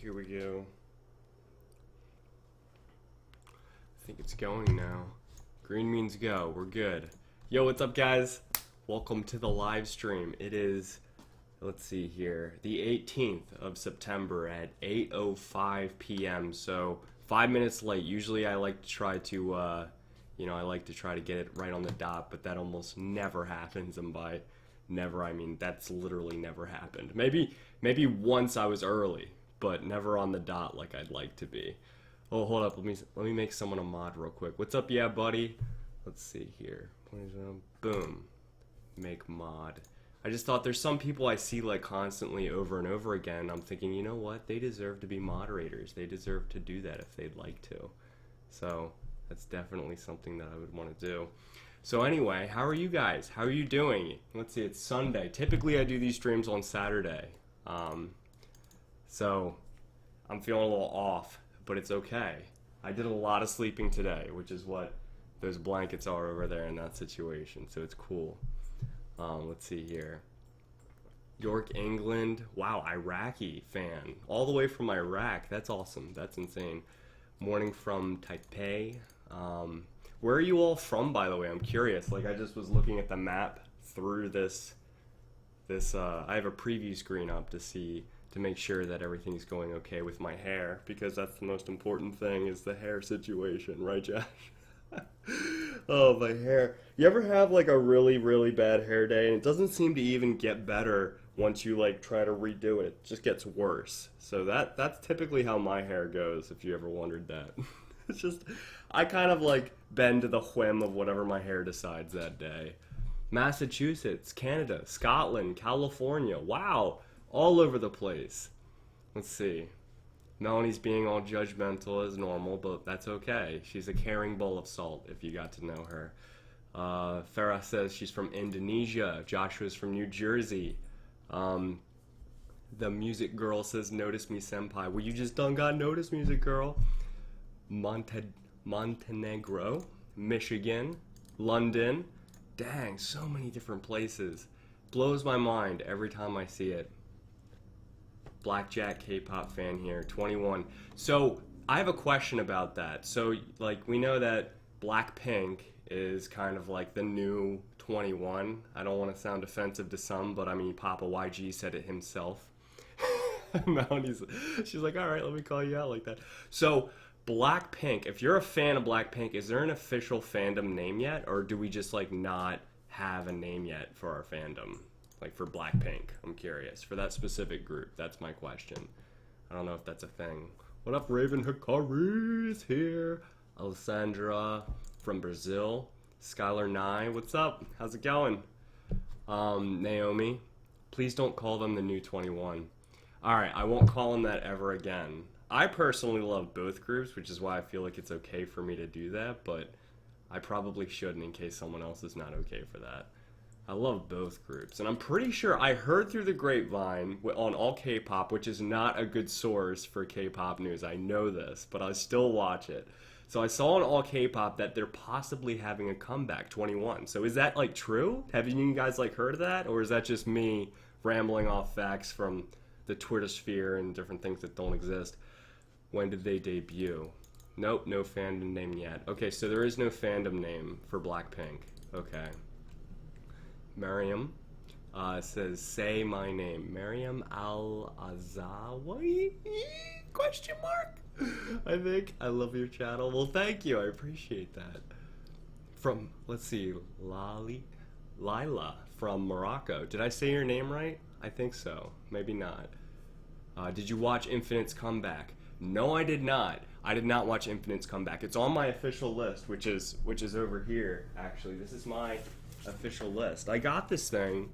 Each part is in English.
here we go. I think it's going now. Green means go. We're good. Yo, what's up, guys? Welcome to the live stream. It is, let's see here, the 18th of September at 8:05 p.m. So 5 minutes late. Usually I like to try to, I like to try to get it right on the dot, but that almost never happens. And by never, I mean that's literally never happened. Maybe once I was early, but never on the dot like I'd like to be. Oh, hold up. Let me make someone a mod real quick. What's up, yeah, buddy? Let's see here. Boom. Make mod. I just thought there's some people I see like constantly over and over again. I'm thinking, you know what? They deserve to be moderators. They deserve to do that if they'd like to. So that's definitely something that I would want to do. So anyway, how are you guys? How are you doing? Let's see, it's Sunday. Typically I do these streams on Saturday. So I'm feeling a little off, but it's okay. I did a lot of sleeping today, which is what those blankets are over there in that situation. So it's cool. Let's see here. York, England. Wow, Iraqi fan. All the way from Iraq. That's awesome. That's insane. Morning from Taipei. Where are you all from, by the way? I'm curious. Like, I just was looking at the map through this I have a preview screen up to make sure that everything's going okay with my hair, because that's the most important thing, is the hair situation, right, Josh? Oh, my hair. You ever have like a really, really bad hair day and it doesn't seem to even get better once you like try to redo it? It just gets worse. So that's typically how my hair goes, if you ever wondered that. It's just, I kind of like bend to the whim of whatever my hair decides that day. Massachusetts, Canada, Scotland, California. Wow, all over the place. Let's see. Melanie's being all judgmental as normal, but that's okay. She's a caring bowl of salt, if you got to know her. Farah says she's from Indonesia. Joshua's from New Jersey. The music girl says, notice me, senpai. Well, you just done got notice, music girl. Montenegro, Michigan, London. Dang, so many different places. Blows my mind every time I see it. Blackjack K-pop fan here, 21. So I have a question about that. So like we know that Blackpink is kind of like the new 21. I don't want to sound offensive to some, but I mean Papa YG said it himself. She's like, all right, let me call you out like that. So Blackpink, if you're a fan of Blackpink, is there an official fandom name yet, or do we just like not have a name yet for our fandom? Like for Blackpink, I'm curious. For that specific group, that's my question. I don't know if that's a thing. What up, Raven Hikari is here. Alessandra from Brazil. Skylar Nye, what's up? How's it going? Naomi, please don't call them the new 21. Alright, I won't call them that ever again. I personally love both groups, which is why I feel like it's okay for me to do that, but I probably shouldn't in case someone else is not okay for that. I love both groups, and I'm pretty sure I heard through the grapevine on All K-Pop, which is not a good source for K-Pop news. I know this, but I still watch it. So I saw on All K-Pop that they're possibly having a comeback, 21. So is that like true? Have you guys like heard of that, or is that just me rambling off facts from the Twitter sphere and different things that don't exist? When did they debut? Nope, no fandom name yet. Okay, so there is no fandom name for Blackpink. Okay. Mariam says, say my name. Mariam Al-Azawi? Question mark? I think. I love your channel. Well, thank you. I appreciate that. From, let's see, Lila from Morocco. Did I say your name right? I think so. Maybe not. Did you watch Infinite's comeback? No, I did not. I did not watch Infinite's comeback. It's on my official list, which is over here, actually. This is my official list. I got this thing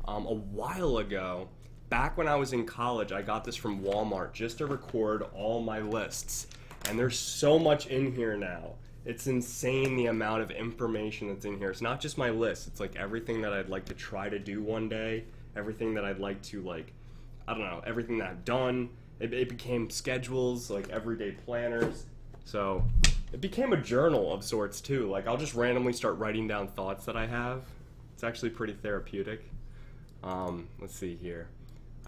a while ago. Back when I was in college, I got this from Walmart just to record all my lists. And there's so much in here now. It's insane the amount of information that's in here. It's not just my list. It's like everything that I'd like to try to do one day. Everything that I'd like to like, I don't know, everything that I've done. It became schedules, like everyday planners. So it became a journal of sorts too. Like I'll just randomly start writing down thoughts that I have. It's actually pretty therapeutic. Let's see here.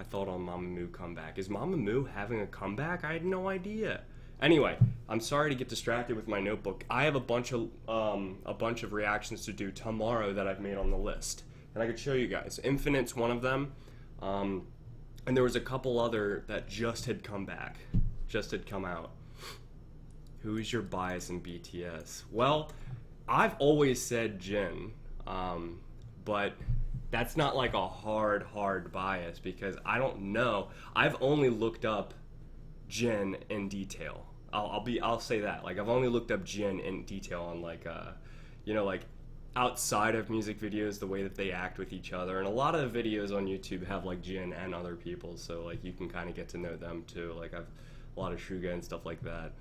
I thought on Mamamoo comeback. Is Mamamoo having a comeback? I had no idea. Anyway, I'm sorry to get distracted with my notebook. I have a bunch of reactions to do tomorrow that I've made on the list, and I could show you guys. Infinite's one of them, and there was a couple other that just had come back, just had come out. Who is your bias in BTS? Well, I've always said Jin, but that's not like a hard bias because I don't know. I've only looked up Jin in detail. I'll say that. Like I've only looked up Jin in detail on like like outside of music videos, the way that they act with each other, and a lot of the videos on YouTube have like Jin and other people, so like you can kind of get to know them too. Like I've a lot of Suga and stuff like that.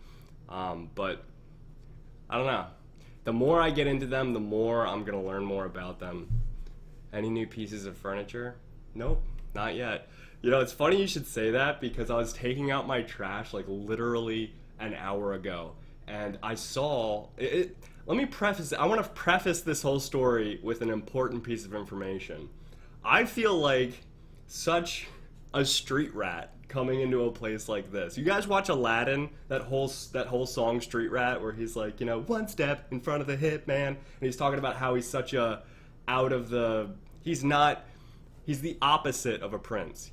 But I don't know. The more I get into them, the more I'm gonna learn more about them. Any new pieces of furniture? Nope, not yet. It's funny you should say that because I was taking out my trash like literally an hour ago, and I saw it. Let me preface it. I want to preface this whole story with an important piece of information. I feel like such a street rat coming into a place like this. You guys watch Aladdin, that whole song Street Rat, where he's like, one step in front of the hit man, and he's talking about how he's such a he's the opposite of a prince,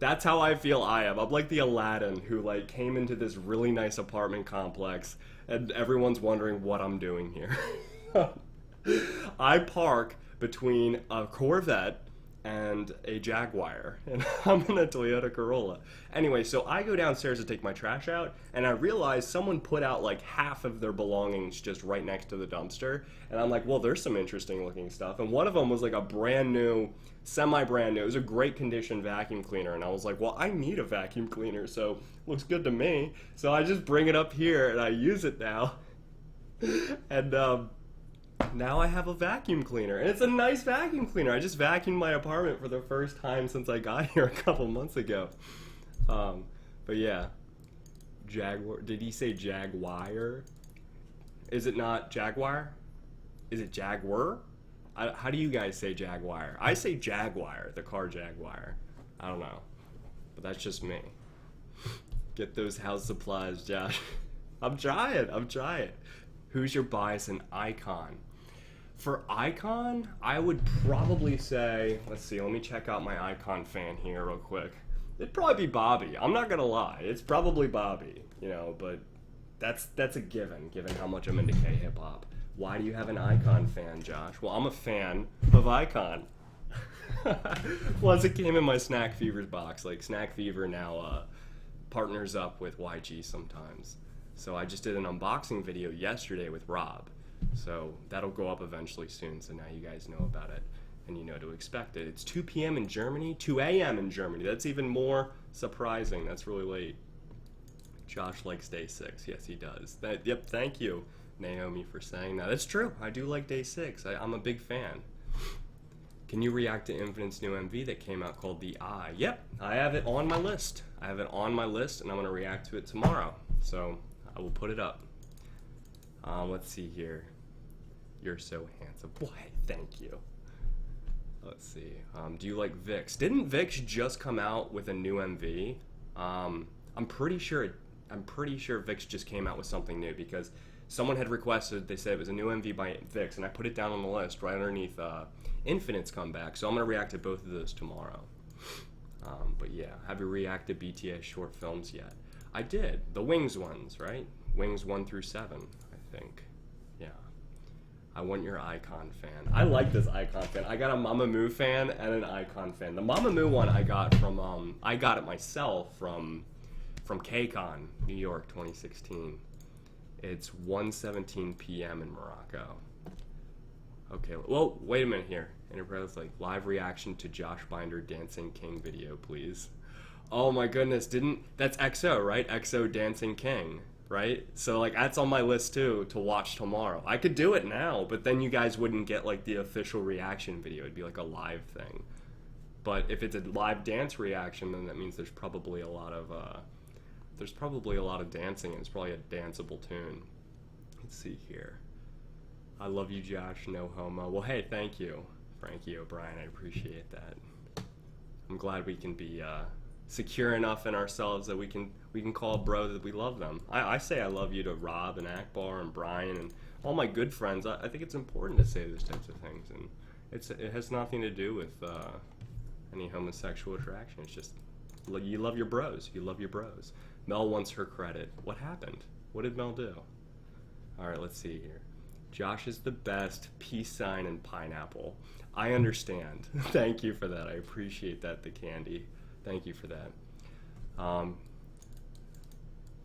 That's how I feel I am. I'm like the Aladdin who like came into this really nice apartment complex and everyone's wondering what I'm doing here. I park between a Corvette and a Jaguar, and I'm in a Toyota Corolla. Anyway, so I go downstairs to take my trash out, and I realize someone put out like half of their belongings just right next to the dumpster, and I'm like, well, there's some interesting looking stuff, and one of them was like a brand new, semi-brand new, it was a great condition vacuum cleaner, and I was like, well, I need a vacuum cleaner, so looks good to me, so I just bring it up here, and I use it now, and now I have a vacuum cleaner, and it's a nice vacuum cleaner. I just vacuumed my apartment for the first time since I got here a couple months ago. But yeah, Jaguar. Did he say Jaguar? Is it not Jaguar? Is it Jaguar? How do you guys say Jaguar? I say Jaguar, the car Jaguar. I don't know, but that's just me. Get those house supplies, Josh. I'm trying. Who's your bias in Icon? For Icon, I would probably say, let's see, let me check out my Icon fan here real quick. It'd probably be Bobby. I'm not gonna lie, it's probably Bobby, but that's a given how much I'm into K-hip hop. Why do you have an Icon fan, Josh? Well, I'm a fan of Icon. Plus, it came in my Snack Fever's box. Like, Snack Fever now partners up with YG sometimes. So I just did an unboxing video yesterday with Rob. So that'll go up eventually soon, so now you guys know about it and you know to expect it. It's 2 p.m. in Germany, 2 a.m. in Germany. That's even more surprising. That's really late. Josh likes Day 6. Yes, he does. Yep, thank you, Naomi, for saying that. That's true. I do like Day 6. I'm a big fan. Can you react to Infinite's new MV that came out called The Eye? Yep, I have it on my list. And I'm going to react to it tomorrow. So I will put it up. Let's see here. You're so handsome. Boy, thank you. Let's see. Do you like Vix? Didn't Vix just come out with a new MV? I'm pretty sure Vix just came out with something new because someone had requested. They said it was a new MV by Vix, and I put it down on the list right underneath Infinite's comeback. So I'm gonna react to both of those tomorrow. But yeah, have you reacted to BTS short films yet? I did. The Wings ones, right? Wings 1 through 7, I think. Yeah. I want your Icon fan. I like this Icon fan. I got a Mamamoo fan and an Icon fan. The Mamamoo one I got from, I got it myself from KCON, New York, 2016. It's 1:17 p.m. in Morocco. Okay, well, wait a minute here. Enterprise, like, live reaction to Josh Binder Dancing King video, please. Oh my goodness, that's EXO, right? EXO Dancing King, right? So, like, that's on my list, too, to watch tomorrow. I could do it now, but then you guys wouldn't get, like, the official reaction video. It'd be, like, a live thing. But if it's a live dance reaction, then that means there's probably a lot of, dancing, and it's probably a danceable tune. Let's see here. I love you, Josh, no homo. Well, hey, thank you, Frankie O'Brien. I appreciate that. I'm I'm glad we can be secure enough in ourselves that we can call a bro that we love them. I say I love you to Rob and Akbar and Brian and all my good friends. I think it's important to say those types of things, and it has nothing to do with any homosexual attraction. It's just you love your bros. You love your bros. Mel wants her credit. What happened? What did Mel do? All right, let's see here. Josh is the best. Peace sign and pineapple. I understand. Thank you for that. I appreciate that, the candy. Thank you for that.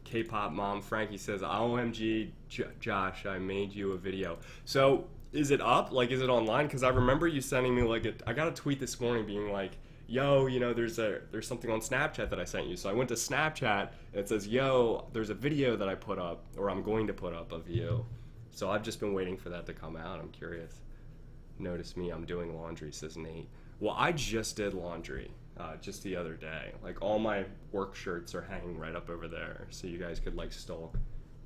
K-pop mom Frankie says, OMG, Josh, I made you a video. So, is it up? Like, is it online? Because I remember you sending me, like, I got a tweet this morning being like, yo, you know, there's something on Snapchat that I sent you. So I went to Snapchat, and it says, yo, there's a video that I put up, or I'm going to put up of you. So I've just been waiting for that to come out. I'm curious. Notice me, I'm doing laundry, says Nate. Well, I just did laundry just the other day. Like, all my work shirts are hanging right up over there, so you guys could, like, stalk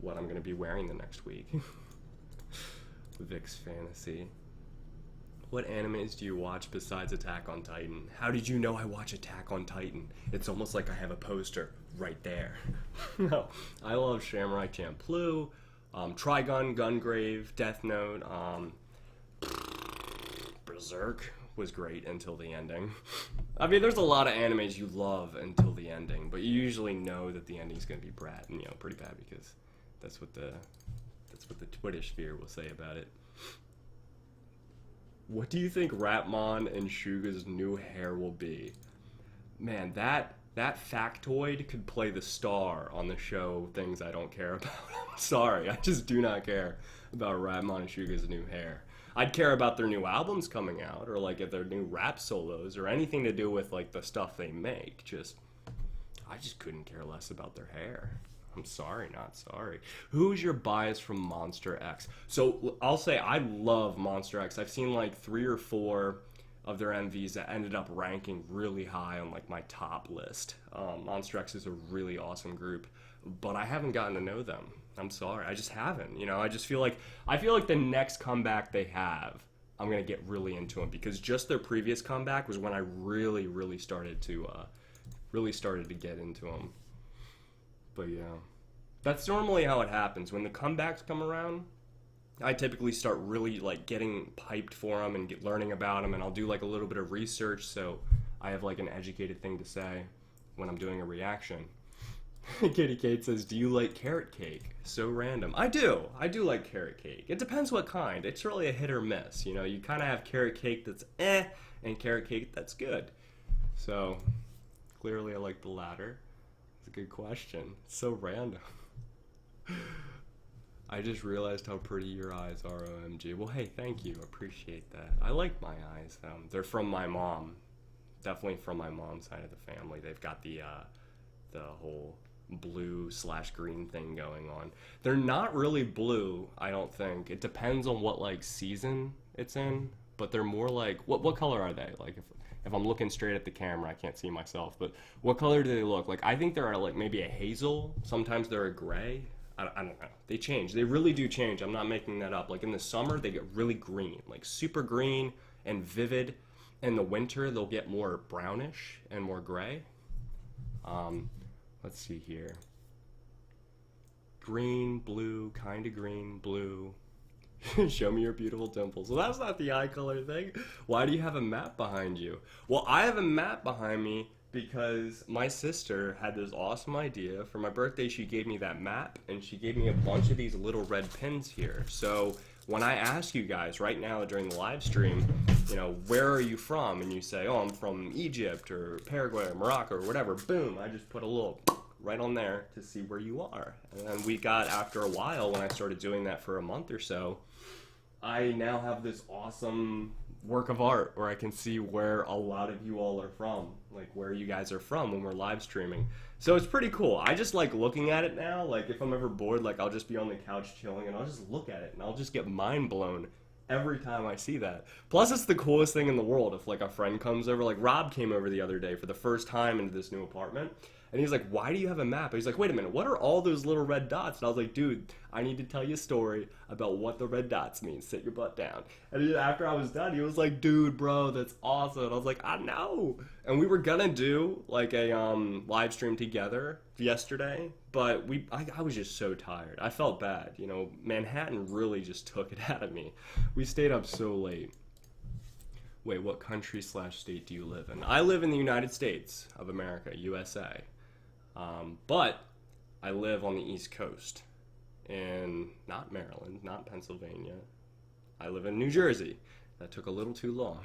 what I'm going to be wearing the next week. Vic's Fantasy. What animes do you watch besides Attack on Titan? How did you know I watch Attack on Titan? It's almost like I have a poster right there. No, I love Samurai Champloo, Trigun, Gungrave, Death Note, Berserk was great until the ending. I mean, there's a lot of animes you love until the ending, but you usually know that the ending's gonna be pretty bad, because that's what the Twittish sphere will say about it. What do you think Rapmon and Suga's new hair will be? Man, that factoid could play the star on the show Things I Don't Care About. I'm sorry, I just do not care about Rapmon and Suga's new hair. I'd care about their new albums coming out, or like if their new rap solos, or anything to do with like the stuff they make. I just couldn't care less about their hair. I'm sorry, not sorry. Who's your bias from Monsta X? So I'll say I love Monsta X. I've seen like 3 or 4 of their MVs that ended up ranking really high on like my top list. Monsta X is a really awesome group, but I haven't gotten to know them. I'm sorry, I just haven't. You know, I feel like the next comeback they have, I'm gonna get really into them, because just their previous comeback was when I really started to get into them. But yeah, that's normally how it happens. When the comebacks come around, I typically start really like getting hyped for them and learning about them, and I'll do like a little bit of research so I have like an educated thing to say when I'm doing a reaction. Kitty Kate says, do you like carrot cake? So random. I do like carrot cake. It depends what kind. It's really a hit or miss. You know, you kind of have carrot cake that's and carrot cake that's good. So clearly I like the latter. It's a good question. It's so random. I just realized how pretty your eyes are, OMG. Well, hey, thank you. Appreciate that. I like my eyes. They're from my mom. Definitely from my mom's side of the family. They've got the whole blue/green thing going on. They're not really blue, I don't think. It depends on what like season it's in, but they're more like, what color are they? Like if I'm looking straight at the camera, I can't see myself, but what color do they look? Like, I think they're like maybe a hazel. Sometimes they're a gray. I don't know. They change. They really do change. I'm not making that up. Like in the summer, they get really green, like super green and vivid. In the winter, they'll get more brownish and more gray. Let's see here. Green, blue, kind of green, blue. Show me your beautiful dimples. Well, that's not the eye color thing. Why do you have a map behind you? Well, I have a map behind me because my sister had this awesome idea. For my birthday, she gave me that map, and she gave me a bunch of these little red pins here. So when I ask you guys right now during the live stream, you know, where are you from? And you say, oh, I'm from Egypt or Paraguay or Morocco or whatever. Boom, I just put a little right on there to see where you are. And then we got, after a while, when I started doing that for a month or so, I now have this awesome work of art where I can see where a lot of you all are from, like where you guys are from when we're live streaming. So it's pretty cool. I just like looking at it now. Like if I'm ever bored, like I'll just be on the couch chilling and I'll just look at it and I'll just get mind blown every time I see that. Plus it's the coolest thing in the world if like a friend comes over. Like Rob came over the other day for the first time into this new apartment, And he's like, why do you have a map? And he's like, wait a minute, what are all those little red dots? And I was like, dude, I need to tell you a story about what the red dots mean. Sit your butt down. And after I was done, he was like, dude, bro, that's awesome. And I was like, I know. And we were gonna do like a live stream together yesterday, but I was just so tired. I felt bad. You know, Manhattan really just took it out of me. We stayed up so late. Wait, what country/state do you live in? I live in the United States of America, USA. But I live on the East Coast in not Maryland, not Pennsylvania. I live in New Jersey. That took a little too long.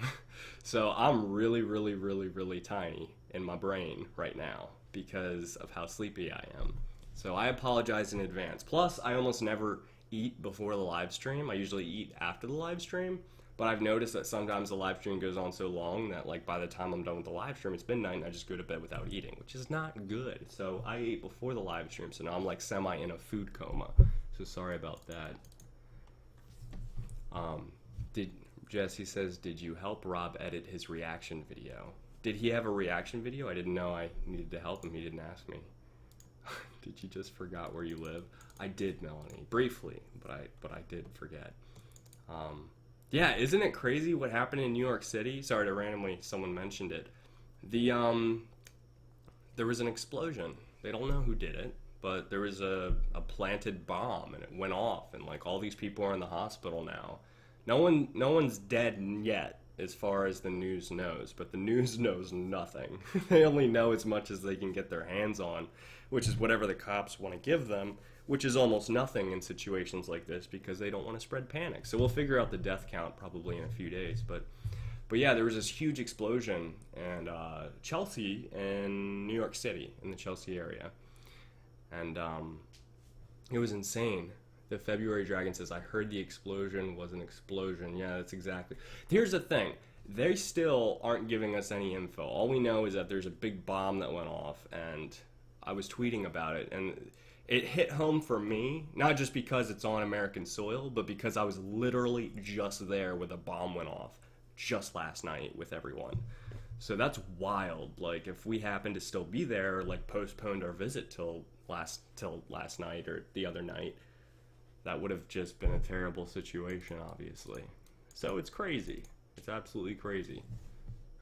So I'm really, really, really, really tiny in my brain right now because of how sleepy I am. So I apologize in advance. Plus, I almost never eat before the live stream. I usually eat after the live stream. But I've noticed that sometimes the live stream goes on so long that like by the time I'm done with the live stream, it's midnight and I just go to bed without eating, which is not good. So I ate before the live stream, so now I'm like semi in a food coma. So sorry about that. Jesse says, did you help Rob edit his reaction video? Did he have a reaction video? I didn't know I needed to help him. He didn't ask me. Did you just forgot where you live? I did, Melanie, briefly, but I did forget. Yeah, isn't it crazy what happened in New York City? Sorry to randomly, someone mentioned it. There was an explosion. They don't know who did it, but there was a planted bomb and it went off and like all these people are in the hospital now. No one's dead yet as far as the news knows, but the news knows nothing. They only know as much as they can get their hands on, which is whatever the cops want to give them, which is almost nothing in situations like this because they don't want to spread panic. So we'll figure out the death count probably in a few days. But yeah, there was this huge explosion in Chelsea in New York City, in the Chelsea area. And it was insane. The February Dragon says, I heard the explosion was an explosion. Yeah, that's exactly. Here's the thing. They still aren't giving us any info. All we know is that there's a big bomb that went off, and I was tweeting about it, and it hit home for me, not just because it's on American soil, but because I was literally just there when the bomb went off just last night with everyone. So that's wild. Like, if we happened to still be there, like postponed our visit till last night or the other night, that would have just been a terrible situation, obviously. So it's crazy. It's absolutely crazy.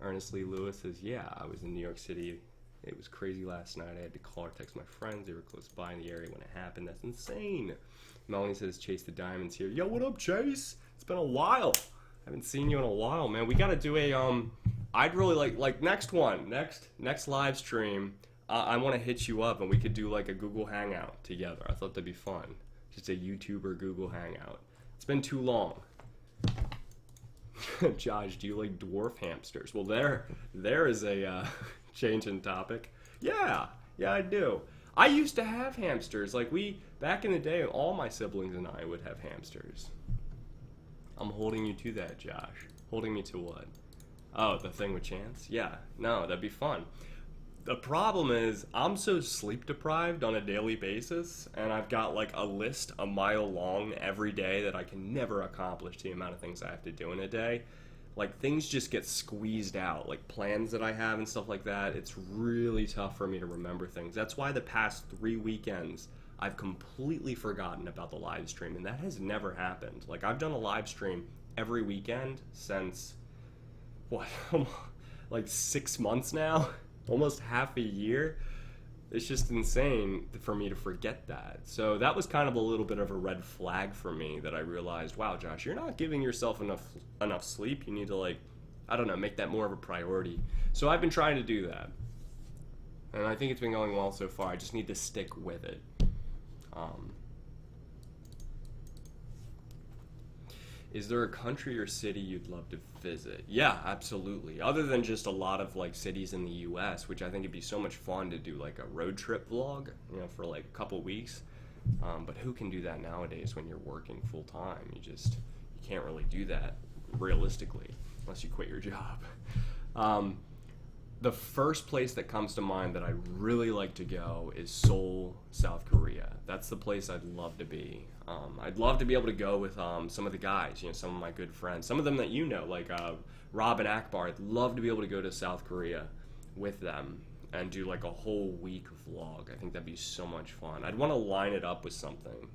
Earnestly Lewis says, yeah, I was in New York City. It was crazy last night. I had to call or text my friends. They were close by in the area when it happened. That's insane. Melanie says, Chase the Diamonds here. Yo, what up, Chase? It's been a while. I haven't seen you in a while, man. We got to do a, I'd really like next live stream, I want to hit you up and we could do like a Google Hangout together. I thought that'd be fun. Just a YouTuber Google Hangout. It's been too long. Josh, do you like dwarf hamsters? Well, there is a change in topic. Yeah, I do. I used to have hamsters. Like back in the day, all my siblings and I would have hamsters. I'm holding you to that, Josh. Holding me to what? Oh, the thing with Chance? Yeah, no, that'd be fun. The problem is I'm so sleep deprived on a daily basis, and I've got like a list a mile long every day that I can never accomplish the amount of things I have to do in a day. Like things just get squeezed out, like plans that I have and stuff like that. It's really tough for me to remember things. That's why the past 3 weekends I've completely forgotten about the live stream, and that has never happened. Like I've done a live stream every weekend since, what, like 6 months now? Almost half a year. It's just insane for me to forget that. So that was kind of a little bit of a red flag for me that I realized, wow, Josh, you're not giving yourself enough sleep. You need to, like, I don't know, make that more of a priority. So I've been trying to do that. And I think it's been going well so far. I just need to stick with it. Is there a country or city you'd love to visit? Yeah, absolutely. Other than just a lot of like cities in the US, which I think it'd be so much fun to do like a road trip vlog, you know, for like a couple weeks. But who can do that nowadays when you're working full time? You can't really do that realistically unless you quit your job. The first place that comes to mind that I really like to go is Seoul, South Korea. That's the place I'd love to be. I'd love to be able to go with some of the guys, you know, some of my good friends, some of them that you know, like Rob and Akbar. I'd love to be able to go to South Korea with them and do like a whole week vlog. I think that'd be so much fun. I'd want to line it up with something.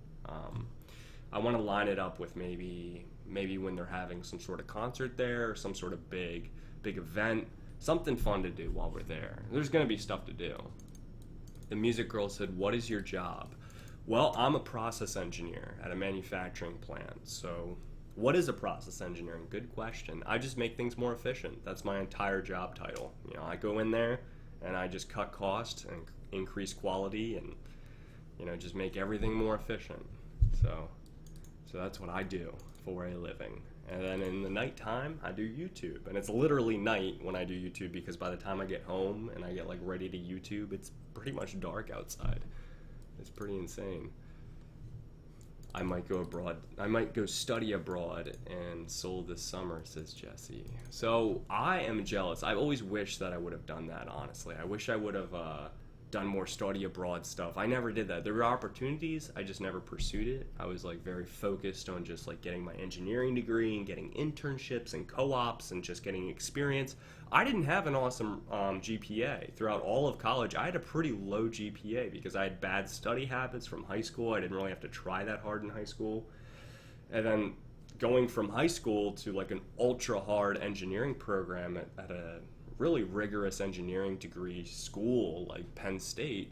I want to line it up with maybe when they're having some sort of concert there, or some sort of big event, something fun to do while we're there. There's going to be stuff to do. The music girl said, "What is your job?" Well, I'm a process engineer at a manufacturing plant. So what is a process engineering? Good question. I just make things more efficient. That's my entire job title. You know, I go in there and I just cut costs and increase quality and, you know, just make everything more efficient. So that's what I do for a living. And then in the nighttime, I do YouTube. And it's literally night when I do YouTube, because by the time I get home and I get like ready to YouTube, it's pretty much dark outside. It's pretty insane. I might go abroad. I might go study abroad in Seoul this summer, says Jesse. So I am jealous. I've always wished that I would have done that, honestly. I wish I would have done more study abroad stuff. I never did that. There were opportunities, I just never pursued it. I was like very focused on just like getting my engineering degree and getting internships and co-ops and just getting experience. I didn't have an awesome GPA throughout all of college. I had a pretty low GPA because I had bad study habits from high school. I didn't really have to try that hard in high school. And then going from high school to like an ultra hard engineering program at a really rigorous engineering degree school like Penn State,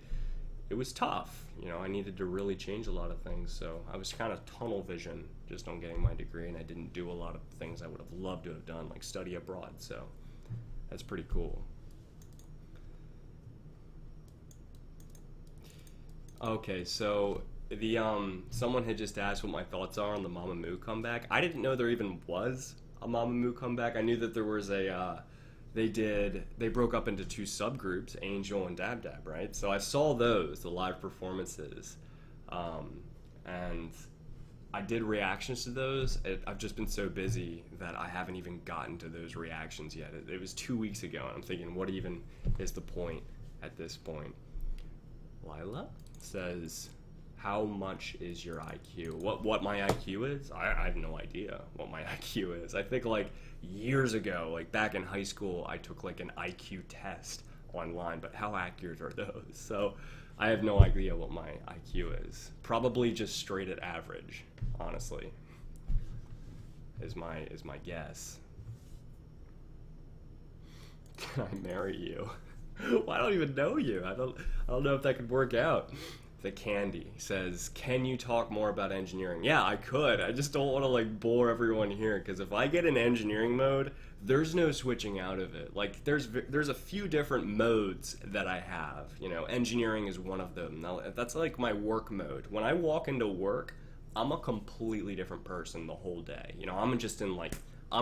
it was tough. You know, I needed to really change a lot of things. So I was kind of tunnel vision just on getting my degree, and I didn't do a lot of things I would have loved to have done, like study abroad. So that's pretty cool. Okay, so the someone had just asked what my thoughts are on the Mamamoo comeback. I didn't know there even was a Mamamoo comeback. I knew that there was a they broke up into two subgroups, Angel and Dab Dab, right? So I saw those, the live performances, and I did reactions to those. I've just been so busy that I haven't even gotten to those reactions yet. It was 2 weeks ago, and I'm thinking, what even is the point at this point? Lila says, how much is your IQ? What my IQ is? I have no idea what my IQ is. I think like years ago, like back in high school, I took like an IQ test online, but how accurate are those? So I have no idea what my IQ is. Probably just straight at average, honestly, is my guess. Can I marry you? Well, I don't even know you. I don't know if that could work out. The Candy says, can you talk more about engineering? Yeah, I could. I just don't want to like bore everyone here, because if I get in engineering mode, there's no switching out of it. Like there's a few different modes that I have. You know, engineering is one of them. Now, that's like my work mode. When I walk into work, I'm a completely different person the whole day. You know, I'm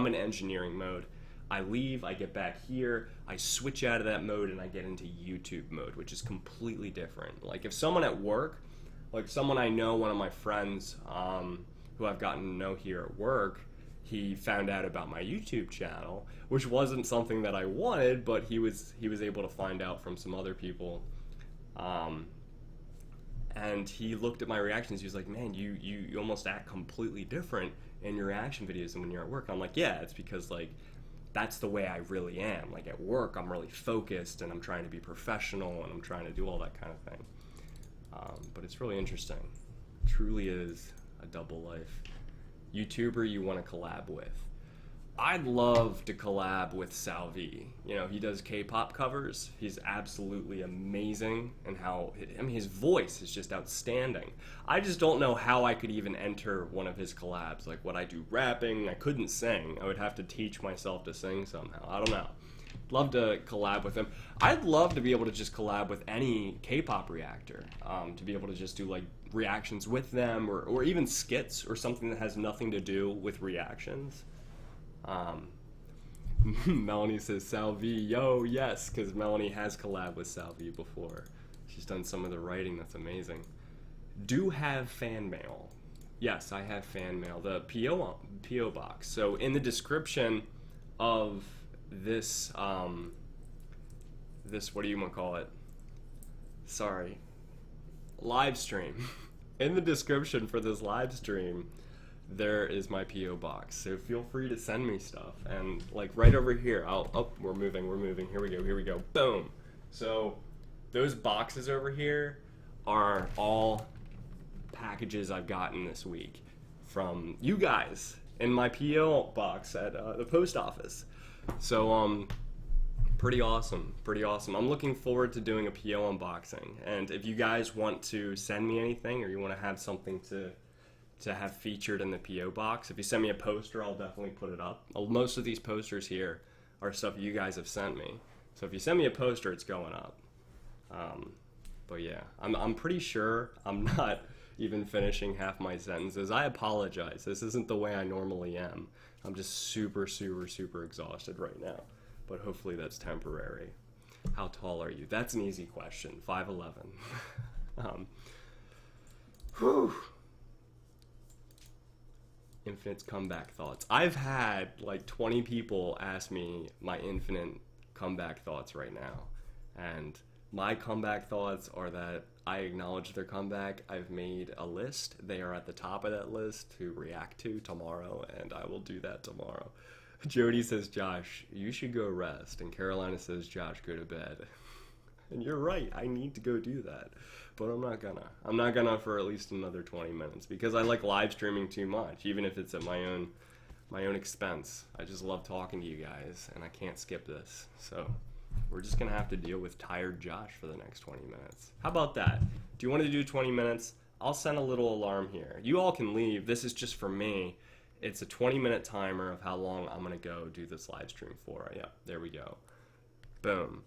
in engineering mode. I leave, I get back here, I switch out of that mode, and I get into YouTube mode, which is completely different. Like if someone at work, like someone I know, one of my friends who I've gotten to know here at work, he found out about my YouTube channel, which wasn't something that I wanted, but he was able to find out from some other people. And he looked at my reactions. He was like, man, you almost act completely different in your reaction videos than when you're at work. I'm like, yeah, it's because like that's the way I really am. Like at work, I'm really focused and I'm trying to be professional and I'm trying to do all that kind of thing. But it's really interesting. It truly is a double life. YouTuber you want to collab with? I'd love to collab with Salvi. You know, he does K-pop covers. He's absolutely amazing, and his voice is just outstanding. I just don't know how I could even enter one of his collabs. Like, would I do rapping? I couldn't sing. I would have to teach myself to sing somehow. I don't know. Love to collab with him. I'd love to be able to just collab with any K-pop reactor, to be able to just do like reactions with them, or even skits or something that has nothing to do with reactions. Melanie says, Salvi, yo, yes, because Melanie has collabed with Salvi before. She's done some of the writing. That's amazing. Do have fan mail. Yes, I have fan mail. The P.O. box. So in the description of this, what do you want to call it? Sorry. Live stream. In the description for this live stream, there is my P.O. box, so feel free to send me stuff. And like right over here, we're moving, here we go, boom, So those boxes over here are all packages I've gotten this week from you guys in my PO box at the post office. So pretty awesome, pretty awesome. I'm looking forward to doing a PO unboxing, and if you guys want to send me anything or you want to have something to have featured in the PO box, if you send me a poster, I'll definitely put it up. Most of these posters here are stuff you guys have sent me, so if you send me a poster, it's going up. But yeah, I'm pretty sure I'm not even finishing half my sentences. I apologize. This isn't the way I normally am. I'm just super exhausted right now. But hopefully that's temporary. How tall are you? That's an easy question. 5'11". Whew. Infinite's comeback thoughts. I've had like 20 people ask me my infinite comeback thoughts right now. And my comeback thoughts are that I acknowledge their comeback. I've made a list. They are at the top of that list to react to tomorrow, and I will do that tomorrow. Jody says, Josh, you should go rest. And Carolina says, Josh, go to bed. And you're right, I need to go do that. But I'm not gonna. I'm not gonna for at least another 20 minutes because I like live streaming too much, even if it's at my own expense. I just love talking to you guys, and I can't skip this. So we're just gonna have to deal with tired Josh for the next 20 minutes. How about that? Do you want to do 20 minutes? I'll send a little alarm here. You all can leave. This is just for me. It's a 20-minute timer of how long I'm gonna go do this live stream for. Yeah, there we go. Boom.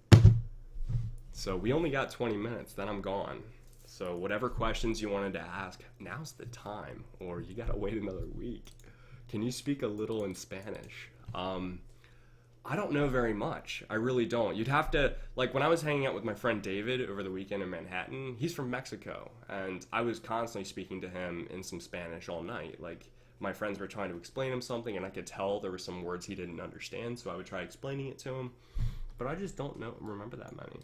So we only got 20 minutes, then I'm gone. So whatever questions you wanted to ask, now's the time, or you gotta wait another week. Can you speak a little in Spanish? I don't know very much. I really don't. You'd have to, like when I was hanging out with my friend David over the weekend in Manhattan, he's from Mexico, and I was constantly speaking to him in some Spanish all night. Like my friends were trying to explain him something, and I could tell there were some words he didn't understand, so I would try explaining it to him. But I just don't remember that many.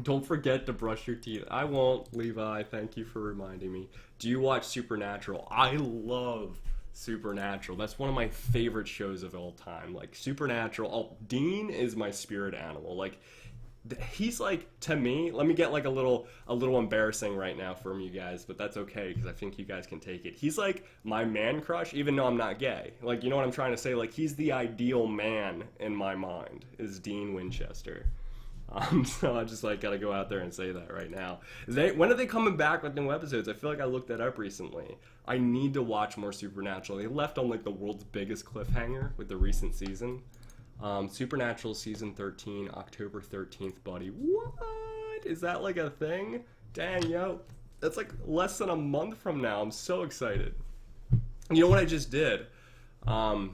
Don't forget to brush your teeth. I won't, Levi. Thank you for reminding me. Do you watch Supernatural? I love Supernatural. That's one of my favorite shows of all time. Like Supernatural. Oh, Dean is my spirit animal. Like he's like, to me, let me get like a little embarrassing right now from you guys, but that's okay because I think you guys can take it. He's like my man crush, even though I'm not gay. Like, you know what I'm trying to say? Like he's the ideal man in my mind is Dean Winchester. So I just like gotta go out there and say that right now. When are they coming back with new episodes? I feel like I looked that up recently. I need to watch more Supernatural. They left on like the world's biggest cliffhanger with the recent season. Supernatural season 13, October 13th, buddy. What? Is that like a thing? Dang, yo. That's like less than a month from now. I'm so excited. You know what I just did? Quote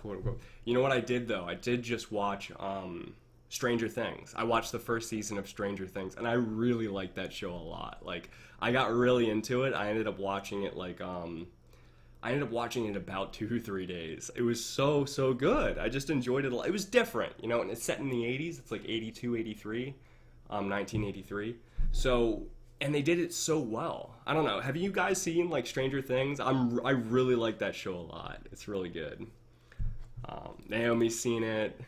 unquote. You know what I did though? I did just watch Stranger Things. I watched the first season of Stranger Things, and I really liked that show a lot. Like, I got really into it. I ended up watching it about 2-3 days. It was so good. I just enjoyed it a lot. It was different, you know, and it's set in the 80s. It's like 82, 83, 1983. So, and they did it so well. I don't know. Have you guys seen, like, Stranger Things? I really like that show a lot. It's really good. Naomi's seen it.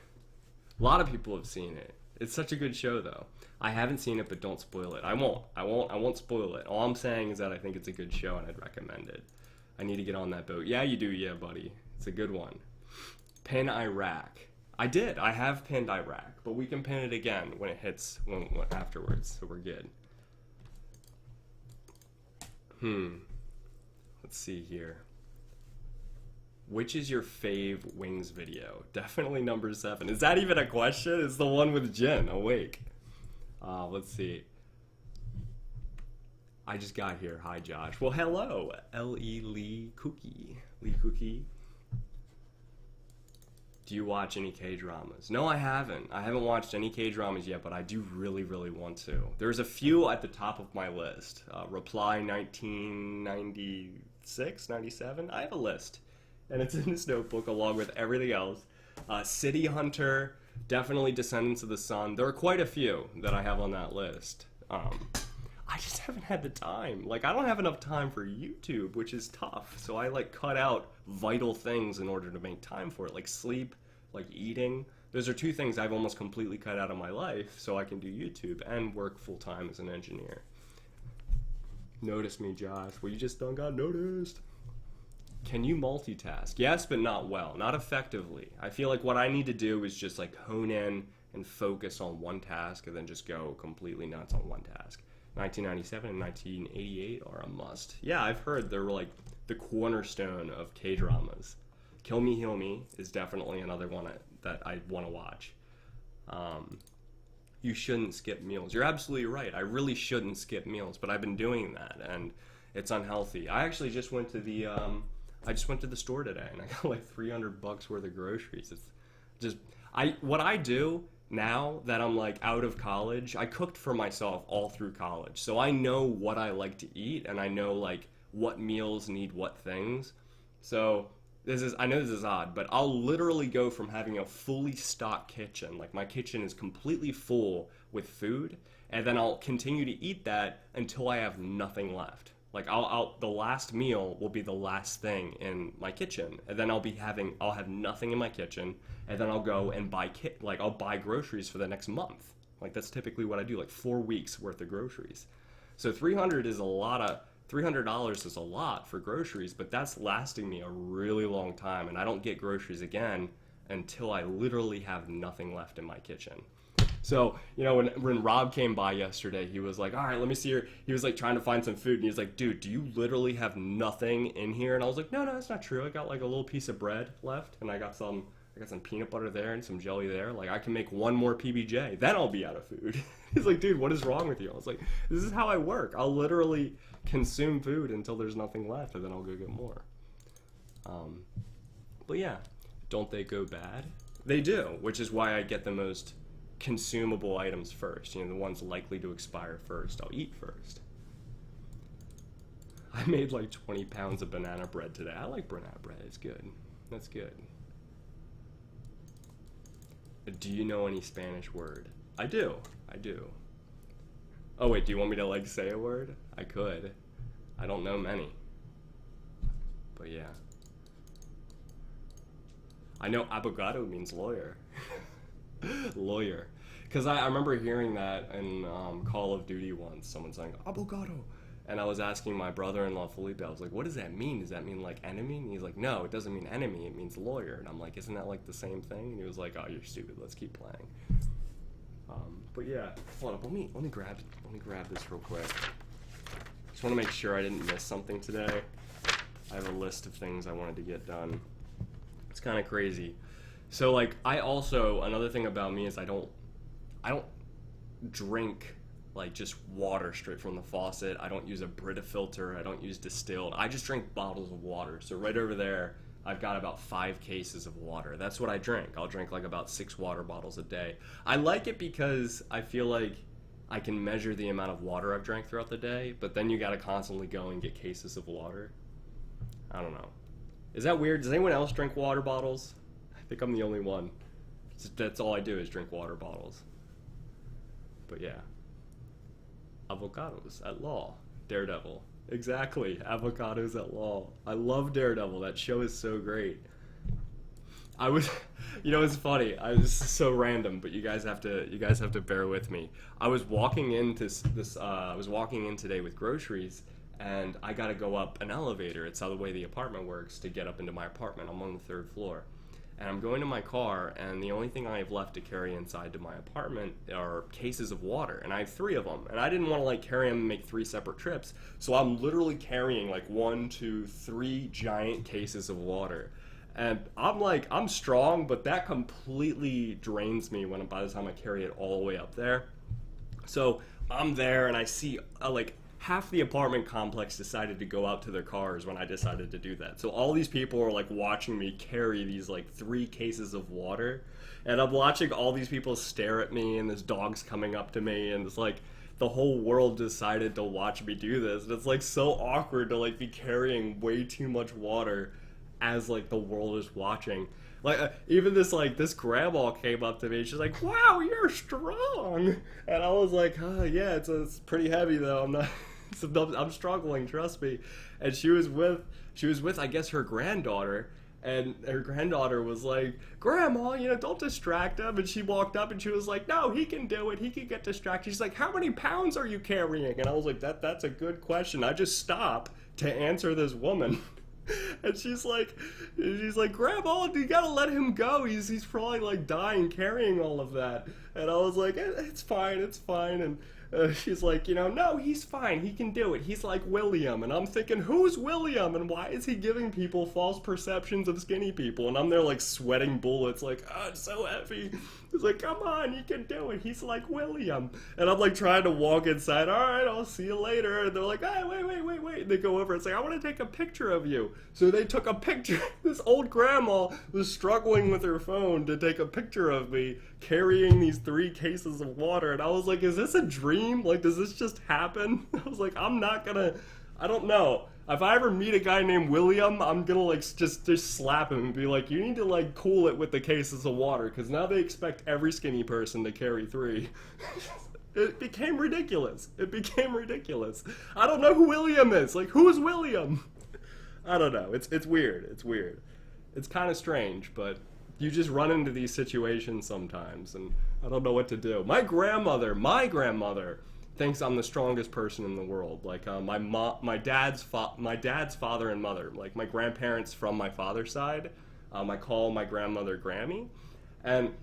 A lot of people have seen it. It's such a good show, though. I haven't seen it, but don't spoil it. I won't spoil it. All I'm saying is that I think it's a good show, and I'd recommend it. I need to get on that boat. Yeah, you do. Yeah, buddy. It's a good one. Pin Iraq. I did. I have pinned Iraq, but we can pin it again when it hits afterwards, so we're good. Let's see here. Which is your fave Wings video? Definitely number 7. Is that even a question? It's the one with Jen awake. Let's see. I just got here. Hi, Josh. Well, hello. L.E. Lee Cookie. Lee Cookie. Do you watch any K-dramas? No, I haven't. I haven't watched any K-dramas yet, but I do really want to. There's a few at the top of my list. Reply 1996, 97. I have a list. And it's in this notebook along with everything else. City Hunter, definitely Descendants of the Sun. There are quite a few that I have on that list. I just haven't had the time. Like, I don't have enough time for YouTube, which is tough. So I, like, cut out vital things in order to make time for it. Like sleep, like eating. those are two things I've almost completely cut out of my life so I can do YouTube and work full-time as an engineer. Notice me, Josh. Well, you just done got noticed. Can you multitask? Yes, but not well, not effectively. I feel like what I need to do is just like hone in and focus on one task and then just go completely nuts on one task. 1997 and 1988 are a must. Yeah, I've heard they're like the cornerstone of K-dramas. Kill Me, Heal Me is definitely another one that I want to watch. You shouldn't skip meals. You're absolutely right. I really shouldn't skip meals, but I've been doing that, and it's unhealthy. I actually just went to the store today, and I got like $300 worth of groceries. It's just what I do now that I'm like out of college. I cooked for myself all through college, so I know what I like to eat, and I know like what meals need what things. So I know this is odd, but I'll literally go from having a fully stocked kitchen, like my kitchen is completely full with food, and then I'll continue to eat that until I have nothing left. Like the last meal will be the last thing in my kitchen, and then I'll have nothing in my kitchen, and then I'll go and I'll buy groceries for the next month. Like that's typically what I do, like 4 weeks worth of groceries. So $300 is a lot for groceries, but that's lasting me a really long time, and I don't get groceries again until I literally have nothing left in my kitchen. So, when Rob came by yesterday, he was like, all right, let me see he was like trying to find some food, and he was like, dude, do you literally have nothing in here? And I was like, no, that's not true. I got like a little piece of bread left, and I got some peanut butter there and some jelly there. Like, I can make one more PBJ, then I'll be out of food. He's like, dude, what is wrong with you? I was like, this is how I work. I'll literally consume food until there's nothing left, and then I'll go get more. But yeah, don't they go bad? They do, which is why I get the most consumable items first. The ones likely to expire first, I'll eat first. I made like 20 pounds of banana bread today. I like banana bread. It's good. That's good. Do you know any Spanish word? I do. Oh wait, do you want me to like say a word? I could. I don't know many. But yeah. I know abogado means lawyer. Lawyer. Because I remember hearing that in Call of Duty once, someone saying, abogado. And I was asking my brother-in-law, Felipe, I was like, what does that mean? Does that mean like enemy? And he's like, no, it doesn't mean enemy, it means lawyer. And I'm like, isn't that like the same thing? And he was like, oh, you're stupid, let's keep playing. But yeah, hold up, let me grab this real quick. Just want to make sure I didn't miss something today. I have a list of things I wanted to get done. It's kind of crazy. So like, another thing about me is I don't drink like just water straight from the faucet. I don't use a Brita filter. I don't use distilled. I just drink bottles of water. So right over there, I've got about 5 cases of water. That's what I drink. I'll drink like about 6 water bottles a day. I like it because I feel like I can measure the amount of water I've drank throughout the day, but then you gotta constantly go and get cases of water. I don't know. Is that weird? Does anyone else drink water bottles? I think I'm the only one. That's all I do is drink water bottles. But yeah. Avocados at law. Daredevil. Exactly. Avocados at law. I love Daredevil. That show is so great. It's funny. This is so random, but you guys have to bear with me. I was walking in today with groceries, and I got to go up an elevator. It's how the way the apartment works to get up into my apartment. I'm on the 3rd floor. And I'm going to my car, and the only thing I have left to carry inside to my apartment are cases of water, and I have 3 of them. And I didn't want to like carry them and make 3 separate trips, so I'm literally carrying like 1, 2, 3 giant cases of water. And I'm strong, but that completely drains me by the time I carry it all the way up there. So I'm there, and I see half the apartment complex decided to go out to their cars when I decided to do that. So all these people are like watching me carry these like 3 cases of water, and I'm watching all these people stare at me, and this dog's coming up to me, and it's like the whole world decided to watch me do this, and it's like so awkward to like be carrying way too much water as like the world is watching. Like even this grandma came up to me, and she's like, wow, you're strong. And I was like, yeah, it's pretty heavy though. I'm struggling, trust me. And she was with I guess her granddaughter, And her granddaughter was like, Grandma, you know, don't distract him. And she walked up and she was like, no, he can do it. He can get distracted. She's like, how many pounds are you carrying? And I was like, that's a good question. I just stopped to answer this woman. And she's like, Grandma, you gotta let him go. He's probably like dying carrying all of that. And I was like, it's fine. And she's like, you know, no, he's fine. He can do it. He's like William. And I'm thinking, who's William? And why is he giving people false perceptions of skinny people? And I'm there like sweating bullets, like, oh, it's so heavy. He's like, come on, he can do it. He's like William. And I'm like trying to walk inside. All right, I'll see you later. And they're like, hey, wait. And they go over and say, I want to take a picture of you. So they took a picture. This old grandma was struggling with her phone to take a picture of me carrying these 3 cases of water. And I was like, is this a dream? Like, does this just happen? I was like, I don't know. If I ever meet a guy named William, I'm gonna like just slap him and be like, you need to like cool it with the cases of water, because now they expect every skinny person to carry 3. It became ridiculous. I don't know who William is. Like, who is William? I don't know. It's weird. It's kind of strange, but you just run into these situations sometimes, and I don't know what to do. My grandmother thinks I'm the strongest person in the world. Like my dad's father and mother, like my grandparents from my father's side, I call my grandmother Grammy, and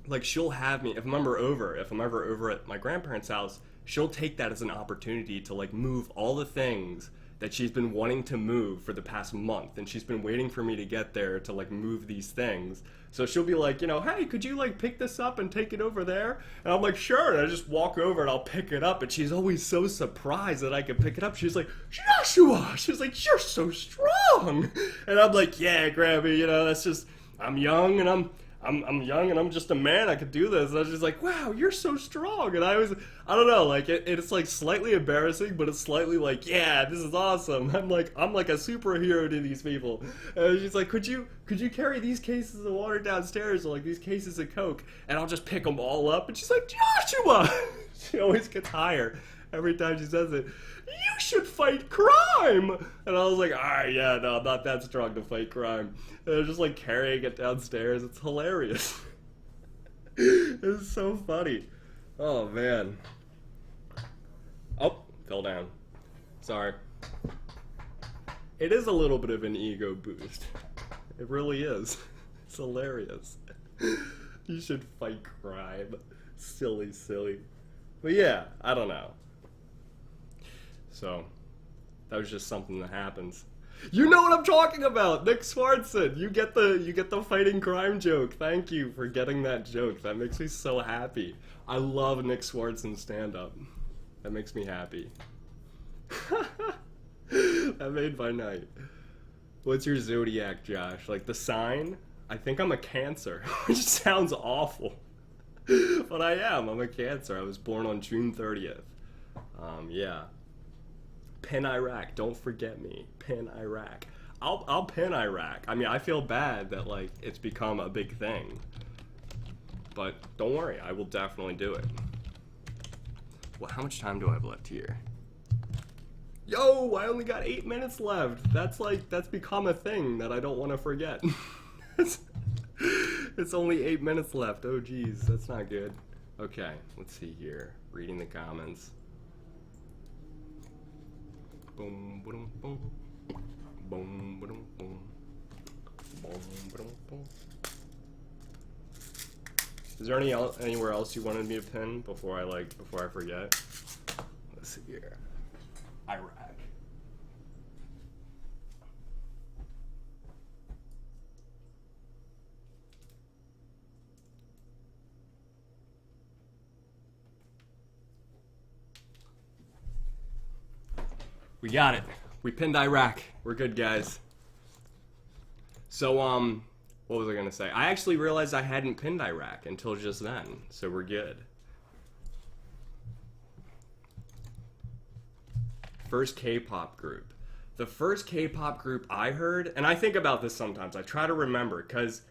like she'll have me if I'm ever over at my grandparents' house, she'll take that as an opportunity to like move all the things that she's been wanting to move for the past month, and she's been waiting for me to get there to like move these things. So she'll be like, you know, hey, could you like pick this up and take it over there? And I'm like, sure. And I just walk over and I'll pick it up, and she's always so surprised that I can pick it up. She's like, Joshua, she's like, you're so strong. And I'm like, yeah, Grammy, you know, that's just, I'm young and I'm young and I'm just a man. I could do this. And I was just like, wow, you're so strong. And I don't know, like it's like slightly embarrassing, but it's slightly like, yeah, this is awesome. I'm like a superhero to these people. And she's like, could you carry these cases of water downstairs, or like these cases of Coke, and I'll just pick them all up? And she's like, Joshua. She always gets higher every time she says it. You should fight crime. And I was like, all right, yeah, no, I'm not that strong to fight crime. And they're just like carrying it downstairs. It's hilarious. It's so funny. Oh, man. Oh, fell down. Sorry. It is a little bit of an ego boost. It really is. It's hilarious. You should fight crime. Silly. But yeah, I don't know. So, that was just something that happens. You know what I'm talking about! Nick Swartzen! You get the fighting crime joke. Thank you for getting that joke. That makes me so happy. I love Nick Swartzen's stand-up. That makes me happy. That made my night. What's your zodiac, Josh? Like, the sign? I think I'm a Cancer, which sounds awful. But I am. I'm a Cancer. I was born on June 30th. Yeah. Pin Iraq, don't forget me. Pin Iraq. I'll pin Iraq. I mean, I feel bad that like it's become a big thing, but don't worry, I will definitely do it. Well, how much time do I have left here? Yo, I only got 8 minutes left. That's become a thing that I don't want to forget. It's only 8 minutes left. Oh geez, that's not good. Okay, let's see here. Reading the comments. Boom, boom, boom. Boom, boom, boom. Boom, boom, boom. Is there anywhere else you wanted me to pin before I forget? Let's see here. Iraq. We got it. We pinned Iraq. We're good, guys. So, what was I gonna say? I actually realized I hadn't pinned Iraq until just then, so we're good. First K-pop group. The first K-pop group I heard, and I think about this sometimes, I try to remember, because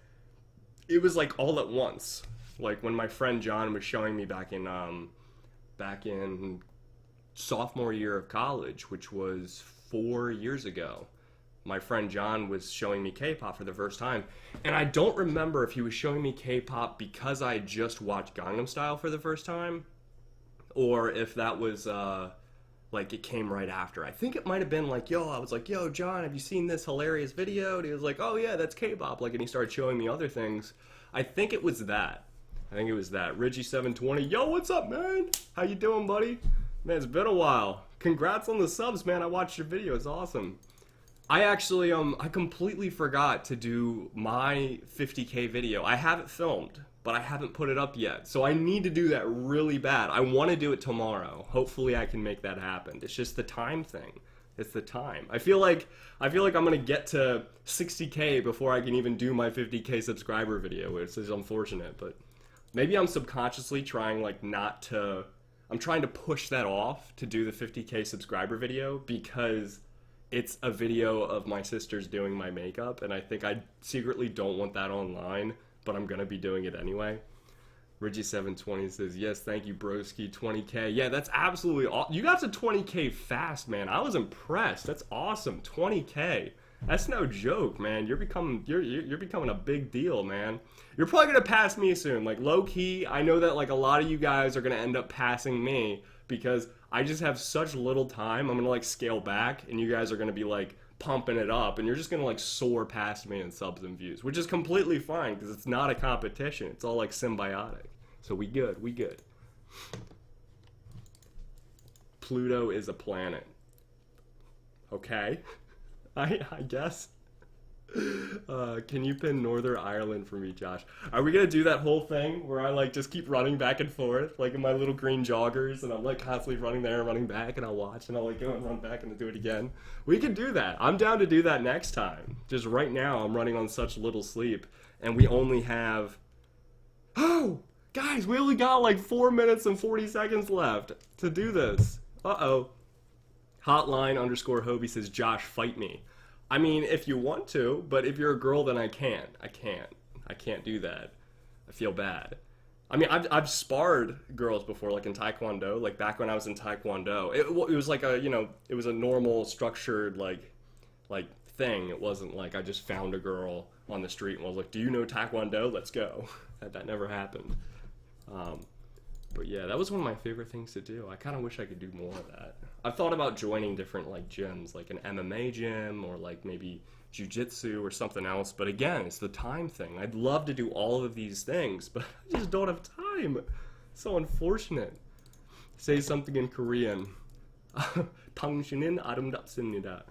it was like all at once. Like when my friend John was showing me back in sophomore year of college, which was 4 years ago. my friend John was showing me K-pop for the first time, and I don't remember if he was showing me K-pop because I just watched Gangnam Style for the first time, or if that was like it came right after. I think it might have been like, I was like, yo, John, have you seen this hilarious video? And he was like, oh yeah, that's K-pop. Like, and he started showing me other things. I think it was that. Reggie720, yo, what's up, man? How you doing, buddy? Man, it's been a while. Congrats on the subs, man. I watched your video. It's awesome. I actually, I completely forgot to do my 50K video. I have it filmed, but I haven't put it up yet. So I need to do that really bad. I want to do it tomorrow. Hopefully I can make that happen. It's just the time thing. It's the time. I feel like I'm going to get to 60K before I can even do my 50K subscriber video, which is unfortunate, but maybe I'm subconsciously trying I'm trying to push that off to do the 50K subscriber video because it's a video of my sisters doing my makeup, and I think I secretly don't want that online, but I'm going to be doing it anyway. Reggie720 says, yes, thank you, broski, 20K. Yeah, that's absolutely awesome. You got to 20K fast, man. I was impressed. That's awesome. 20K. That's no joke, man. You're becoming a big deal, man. You're probably going to pass me soon. Like, low-key, I know that, like, a lot of you guys are going to end up passing me because I just have such little time. I'm going to, like, scale back, and you guys are going to be, like, pumping it up, and you're just going to, like, soar past me in subs and views, which is completely fine because it's not a competition. It's all, like, symbiotic. So we good. We good. Pluto is a planet. Okay. I guess. Can you pin Northern Ireland for me, Josh? Are we gonna do that whole thing where I like just keep running back and forth, like in my little green joggers, and I'm like constantly running there and running back, and I'll watch, and I'll like go and run back and do it again? We can do that. I'm down to do that next time. Just right now, I'm running on such little sleep, and we only have... Oh! Guys, we only got like 4 minutes and 40 seconds left to do this. Uh-oh. Hotline_Hobie says, Josh, fight me. I mean, if you want to, but if you're a girl, then I can't. I can't do that. I feel bad. I mean, I've sparred girls before, like in Taekwondo, like back when I was in Taekwondo. It was like a, it was a normal structured, like thing. It wasn't like I just found a girl on the street and was like, do you know Taekwondo? Let's go. That never happened. But yeah, that was one of my favorite things to do. I kind of wish I could do more of that. I've thought about joining different like gyms, like an MMA gym or like maybe jiu-jitsu or something else. But again, it's the time thing. I'd love to do all of these things, but I just don't have time. So unfortunate. Say something in Korean. 당신은 아름답습니다.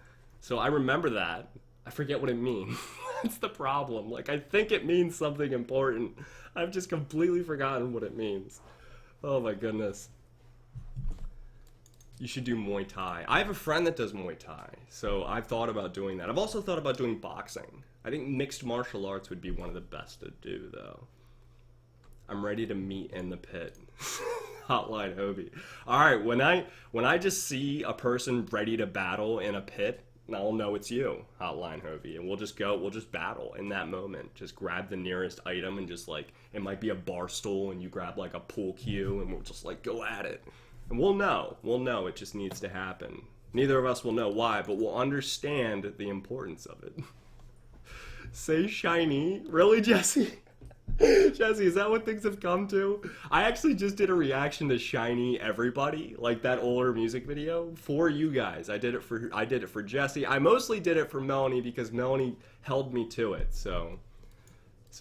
So I remember that. I forget what it means. That's the problem. Like, I think it means something important. I've just completely forgotten what it means. Oh my goodness. You should do Muay Thai. I have a friend that does Muay Thai, so I've thought about doing that. I've also thought about doing boxing. I think mixed martial arts would be one of the best to do, though. I'm ready to meet in the pit. Hotline Hobie. Alright, when I just see a person ready to battle in a pit, I'll know it's you, Hotline Hobie, and we'll just battle in that moment. Just grab the nearest item and just like, it might be a bar stool and you grab like a pool cue and we'll just like go at it. And we'll know it just needs to happen. Neither of us will know why, but we'll understand the importance of it. Say shiny. Really, Jesse? Jesse, is that what things have come to? I actually just did a reaction to Shiny Everybody, like that older music video, for you guys. I did it for Jesse. I mostly did it for Melanie because Melanie held me to it. So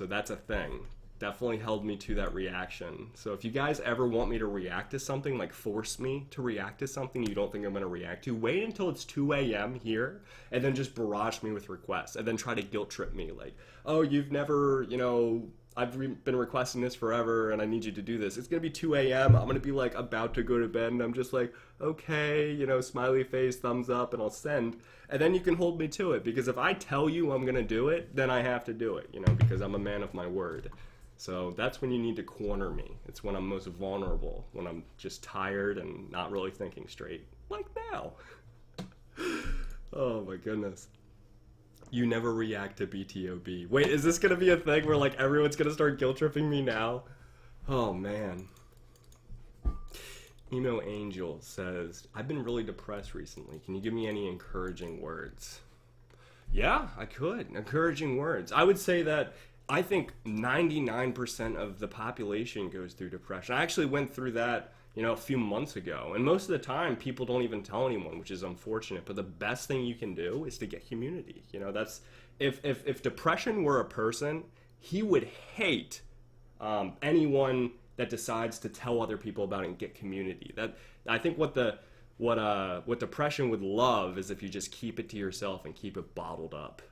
that's a thing. Definitely held me to that reaction. So if you guys ever want me to react to something, like force me to react to something you don't think I'm going to react to, wait until it's 2 a.m. here and then just barrage me with requests and then try to guilt trip me like, oh, you've never, I've been requesting this forever and I need you to do this. It's going to be 2 a.m. I'm going to be like about to go to bed and I'm just like, okay, smiley face, thumbs up, and I'll send. And then you can hold me to it because if I tell you I'm going to do it, then I have to do it, because I'm a man of my word. So that's when you need to corner me. It's when I'm most vulnerable, when I'm just tired and not really thinking straight. Like now. Oh my goodness. You never react to BTOB. Wait, is this gonna be a thing where like everyone's gonna start guilt tripping me now? Oh man. Emo Angel says, I've been really depressed recently. Can you give me any encouraging words? Yeah, I could. Encouraging words. I would say that I think 99% of the population goes through depression. I actually went through that, a few months ago. And most of the time, people don't even tell anyone, which is unfortunate. But the best thing you can do is to get community. That's if depression were a person, he would hate anyone that decides to tell other people about it and get community. That I think what depression would love is if you just keep it to yourself and keep it bottled up.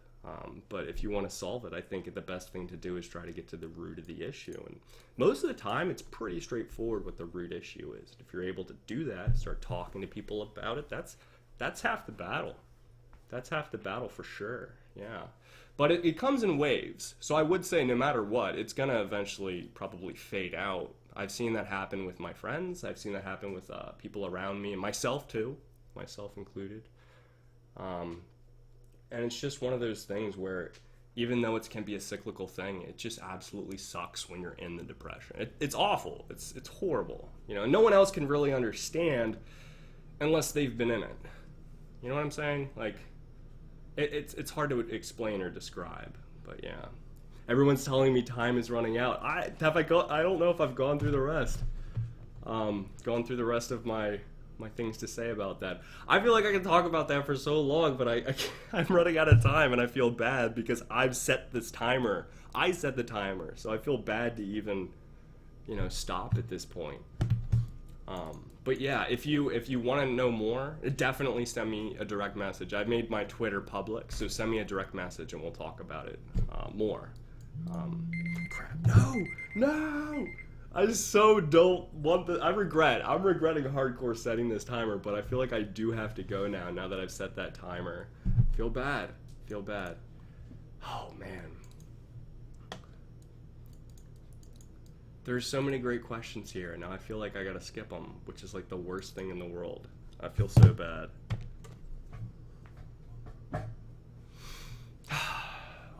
But if you want to solve it, I think the best thing to do is try to get to the root of the issue. And most of the time, it's pretty straightforward what the root issue is. If you're able to do that, start talking to people about it, that's half the battle. That's half the battle for sure. Yeah. But it comes in waves. So I would say no matter what, it's going to eventually probably fade out. I've seen that happen with my friends. I've seen that happen with people around me and myself too, myself included. And it's just one of those things where even though it can be a cyclical thing, it just absolutely sucks when you're in the depression. It's awful. It's horrible. No one else can really understand unless they've been in it. You know what I'm saying? Like, it's hard to explain or describe, but yeah. Everyone's telling me time is running out. I don't know if I've gone through the rest. Gone through the rest of my things to say about that. I feel like I can talk about that for so long, but I'm running out of time, and I feel bad because I've set this timer. I set the timer, so I feel bad to even, stop at this point. But yeah, if you want to know more, definitely send me a direct message. I've made my Twitter public, so send me a direct message and we'll talk about it more. Crap. No! I so don't want the. I'm regretting hardcore setting this timer, but I feel like I do have to go now that I've set that timer. Feel bad. Oh, man. There's so many great questions here, and now I feel like I gotta skip them, which is like the worst thing in the world. I feel so bad.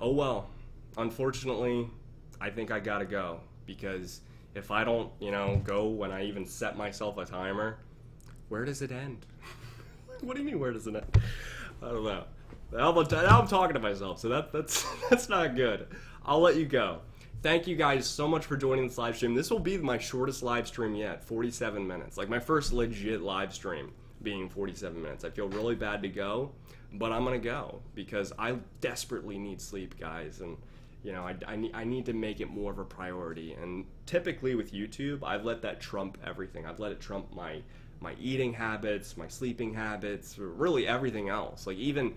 Oh well. Unfortunately, I think I gotta go, because if I don't, go when I even set myself a timer, where does it end? What do you mean, where does it end? I don't know. Now I'm talking to myself, so that's not good. I'll let you go. Thank you guys so much for joining this live stream. This will be my shortest live stream yet, 47 minutes. Like my first legit live stream being 47 minutes. I feel really bad to go, but I'm going to go because I desperately need sleep, guys. And, I need to make it more of a priority. And typically with YouTube, I've let that trump everything. I've let it trump my eating habits, my sleeping habits, really everything else. Like even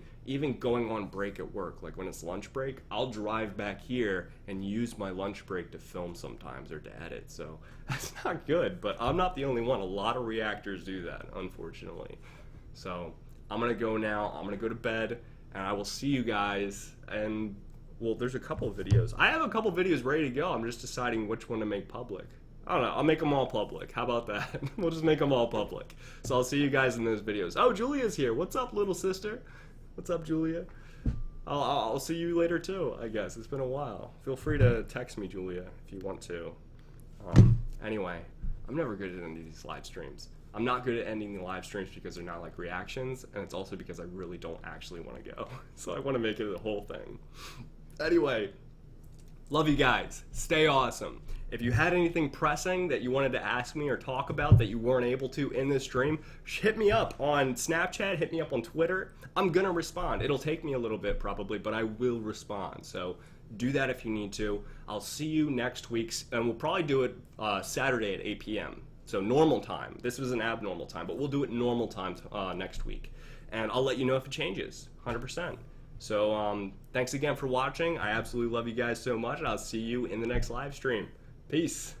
going on break at work, like when it's lunch break, I'll drive back here and use my lunch break to film sometimes or to edit. So that's not good, but I'm not the only one. A lot of reactors do that, unfortunately. So I'm going to go now. I'm going to go to bed, and I will see you guys. And, well, there's a couple of videos. I have a couple of videos ready to go. I'm just deciding which one to make public. I don't know. I'll make them all public. How about that? We'll just make them all public. So I'll see you guys in those videos. Oh, Julia's here. What's up, little sister? What's up, Julia? I'll see you later, too, I guess. It's been a while. Feel free to text me, Julia, if you want to. Anyway, I'm never good at ending these live streams. I'm not good at ending the live streams because they're not like reactions, and it's also because I really don't actually want to go. So I want to make it the whole thing. Anyway, love you guys. Stay awesome. If you had anything pressing that you wanted to ask me or talk about that you weren't able to in this stream, hit me up on Snapchat, hit me up on Twitter. I'm going to respond. It'll take me a little bit probably, but I will respond. So do that if you need to. I'll see you next week, and we'll probably do it Saturday at 8 p.m. So normal time. This was an abnormal time, but we'll do it normal time next week. And I'll let you know if it changes, 100%. So thanks again for watching. I absolutely love you guys so much, and I'll see you in the next live stream. Peace.